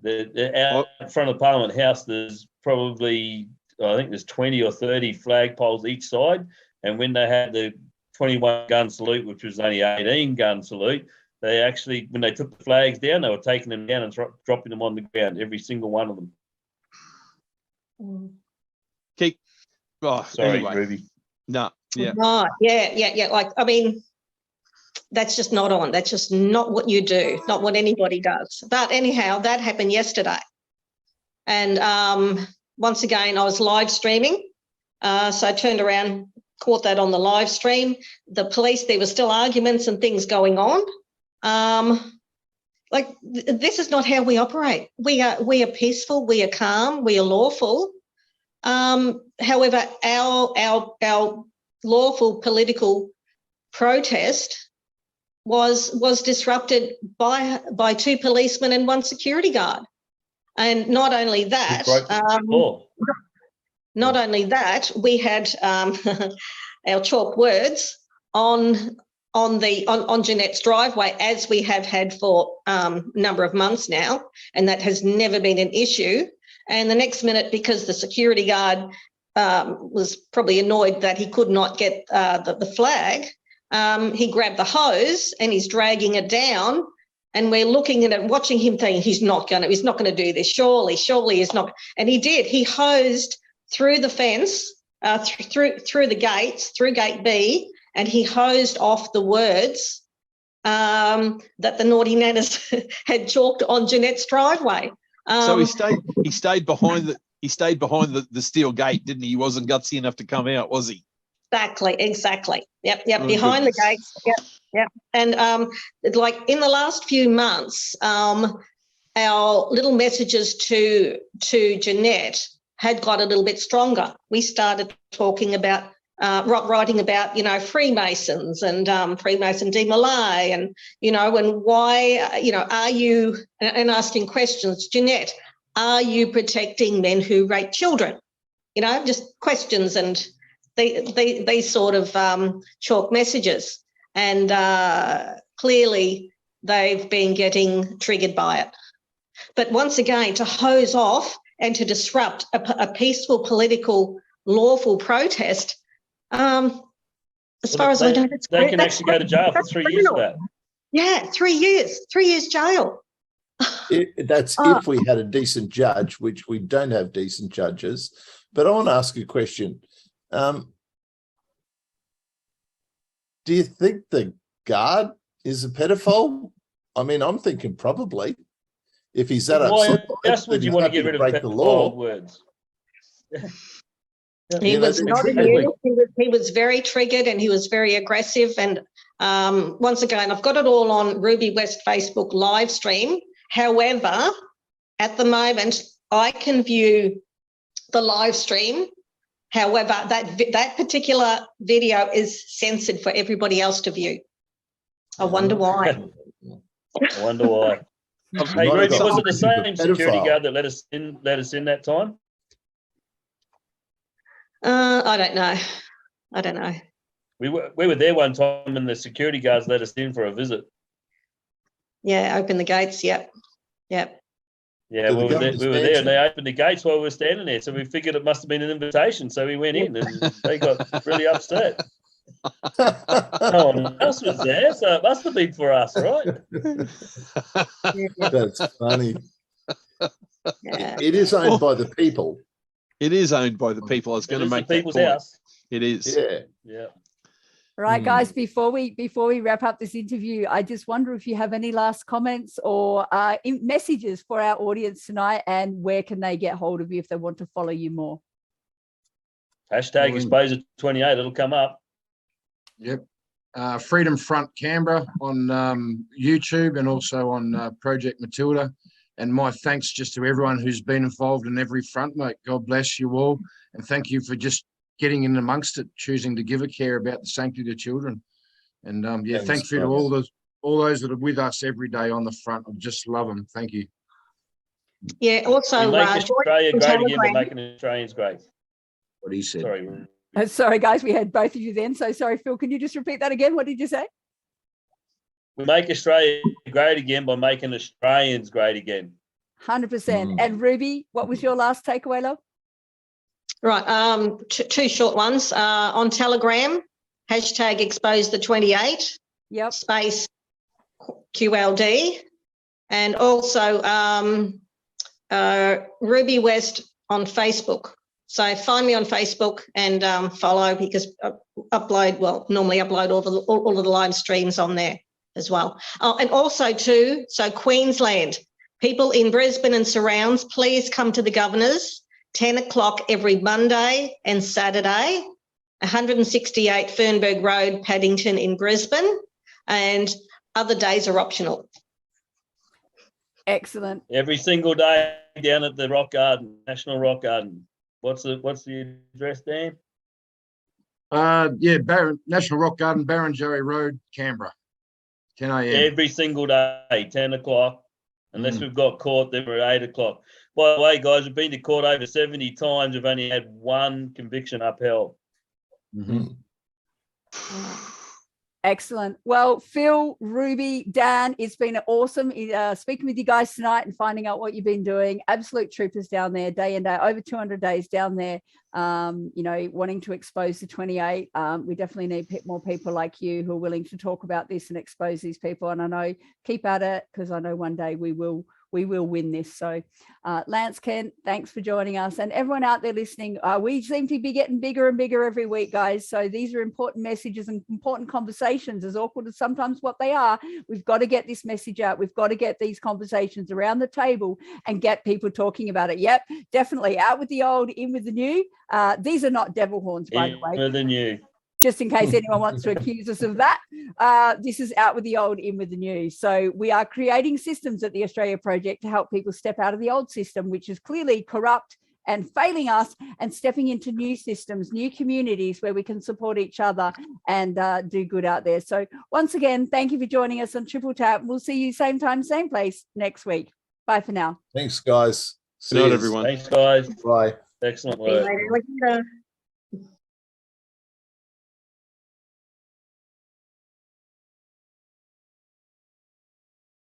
Out in front of the Parliament House, there's probably, I think there's 20 or 30 flagpoles each side. And when they had the 21 gun salute, which was only 18 gun salute, they actually, when they took the flags down, they were taking them down and dropping them on the ground, every single one of them. Keep. Oh, sorry, anyway. Ruby. No, yeah. Right, yeah. Like, I mean, that's just not on. That's just not what you do, not what anybody does. But anyhow, that happened yesterday. And once again, I was live streaming. So I turned around, caught that on the live stream. The police, there were still arguments and things going on. This is not how we operate. We are peaceful, we are calm, we are lawful. However, our lawful political protest was disrupted by 2 policemen and 1 security guard. And not only that, Not only that, we had our chalk words on Jeanette's driveway, as we have had for a number of months now, and that has never been an issue. And the next minute, because the security guard was probably annoyed that he could not get the flag, he grabbed the hose and he's dragging it down. And we're looking at it, watching him thinking he's not going to do this. Surely he's not. And he did. He hosed through the fence, through the gates, through gate B, and he hosed off the words that the naughty nanas had chalked on Jeanette's driveway. So he stayed behind the steel gate, didn't he? He wasn't gutsy enough to come out, was he? Exactly. Yep. Oh, Behind goodness. the gates. Yep. And like in the last few months, our little messages to Jeanette had got a little bit stronger. We started talking about writing about, Freemasons and Freemason de Malay and, and why, are you, and asking questions, Jeanette, are you protecting men who rape children? Just questions and these sort of chalk messages. And clearly they've been getting triggered by it. But once again, to hose off and to disrupt a peaceful, political, lawful protest, as far as I know, they can actually go to jail for 3 years for that. Yeah, 3 years. 3 years jail. That's if we had a decent judge, which we don't have decent judges. But I want to ask a question. Do you think the guard is a pedophile? I mean, I'm thinking probably. If he's that upset, just would you want to get rid of break the law? Words? He was not amused. He was very triggered and he was very aggressive. And once again, I've got it all on Ruby West Facebook live stream. However, at the moment, I can view the live stream. However, that particular video is censored for everybody else to view. I wonder why. I wonder why. Hey, Ruby, was it the same security guard that let us in that time? I don't know. We were there one time and the security guards let us in for a visit. Yeah, open the gates. Yep. Yeah, we were there and they opened the gates while we were standing there. So we figured it must have been an invitation. So we went in and they got really upset. No one else was there, so it must have been for us, right? That's funny. Yeah. It is owned by the people. It is owned by the people. I was going to make that people's point. house. It is. Yeah. Right, guys, before we wrap up this interview, I just wonder if you have any last comments or messages for our audience tonight, and where can they get hold of you if they want to follow you more? Hashtag Exposure 28, it'll come up. Yep. Freedom Front Canberra on YouTube and also on Project Matilda. And my thanks just to everyone who's been involved in every front, mate. God bless you all. And thank you for just getting in amongst it, choosing to give a care about the sanctity of children. And thank you to all those that are with us every day on the front. I just love them. Thank you. Yeah, also we make Australia great again by making Australians great. What he said. Sorry. Sorry, guys, we had both of you then. So sorry, Phil, can you just repeat that again? What did you say? We make Australia great again by making Australians great again. 100%. And Ruby, what was your last takeaway, love? Right, two short ones. On Telegram, hashtag expose the 28. Yep. Space QLD. And also Ruby West on Facebook. So find me on Facebook and follow, because I normally upload all of the live streams on there as well. And also too, so Queensland, people in Brisbane and surrounds, please come to the Governor's, 10 o'clock every Monday and Saturday, 168 Fernberg Road, Paddington in Brisbane, and other days are optional. Excellent. Every single day down at the Rock Garden, National Rock Garden. What's the address, Dan? National Rock Garden, Barrenjoey Road, Canberra, 10 a.m. Every single day, 10 o'clock. Unless we've got court, then we're at 8 o'clock. By the way, guys, we've been to court over 70 times. We've only had one conviction upheld. Mhm. Excellent. Well, Phil, Ruby, Dan, it's been awesome speaking with you guys tonight and finding out what you've been doing. Absolute troopers down there, day and day, over 200 days down there, you know, wanting to expose the 28. We definitely need more people like you who are willing to talk about this and expose these people. And I know, keep at it, because I know one day we will win this. So Lance, Kent, thanks for joining us, and everyone out there listening. We seem to be getting bigger and bigger every week, guys, so these are important messages and important conversations, as awkward as sometimes what they are. We've got to get this message out. We've got to get these conversations around the table and get people talking about it. Yep, definitely out with the old, in with the new. These are not devil horns, by the way. In with the new. Just in case anyone wants to accuse us of that. This is out with the old, in with the new. So we are creating systems at the Australia Project to help people step out of the old system, which is clearly corrupt and failing us, and stepping into new systems, new communities where we can support each other and do good out there. So once again, thank you for joining us on Triple Tap. We'll see you same time, same place next week. Bye for now. Thanks, guys. Good night, yous. everyone. Thanks, guys. Bye. Excellent See you work. later.